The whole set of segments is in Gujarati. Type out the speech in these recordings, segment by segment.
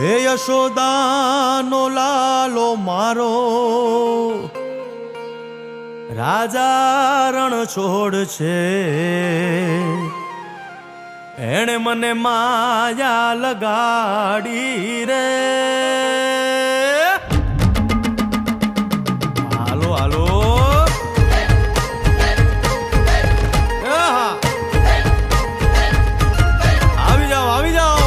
હે યશોદાનો લાલો મારો રાજા રણ છોડ છે, એણે મને માયા લગાડી રે. હાલો હાલો આવી જાઓ આવી જાઓ.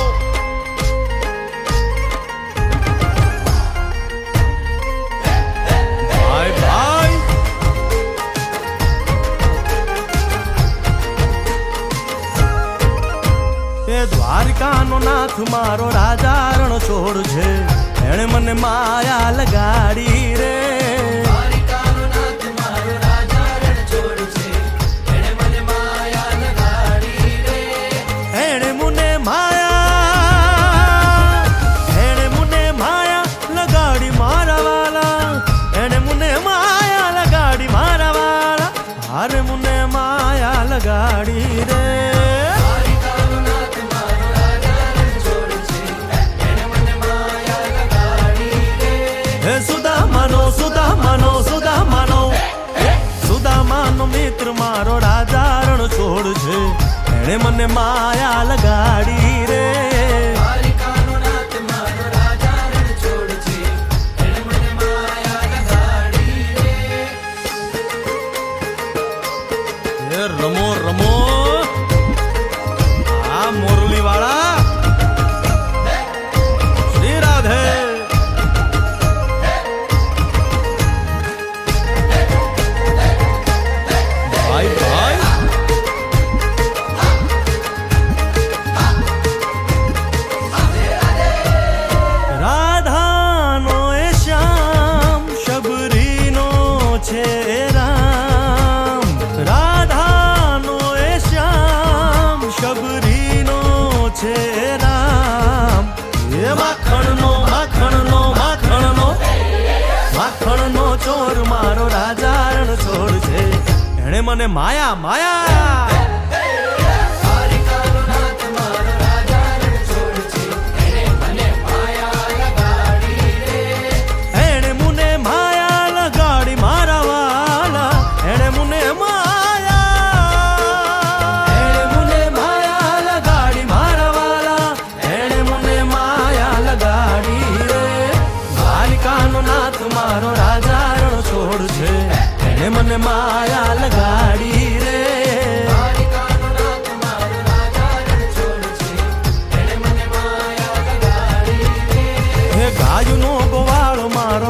ભાઈ ભાઈ એ દ્વારકાનો નાથ મારો રાજા રણ છોડ છે, એણે મને માયા લગાડી રે. દ્વારકાનો નાથ મારો રાજા રણ છોડ છે, એણે મને માયા લગાડી રે. એણે મને માયા લગાડી મારા વાલા, એણે મને માયા લગાડી મારા વાલા, હારે મને માયા લગાડી રે. સુદામાનો મિત્ર મારો રાજા રણ છોડ છે, એણે મને માયા લગાડી રે. દ્વારકાનો નાથ મારો રાજા રણ છોડ છે, એણે મને માયા લગાડી રે. રમો રમો આ મોરલી વાળા શ્રી રાધે. રાધાનો એ શ્યામ શબરીનો છે રામ, રાધાનો એ શ્યામ શબરીનો છે રામ. એ માખણનો માખણનો માખણનો માખણનો ચોર મારો રાજા રણ છોડ છે, એણે મને માયા માયા. મારો રાજા રણ છોડ છે, એને મને માયા લગાડી રે. દ્વારકાનો નાથ મારો રાજા રણ છોડ છે, એને મને માયા લગાડી રે. હે ગાયનો ગોવાળો મારો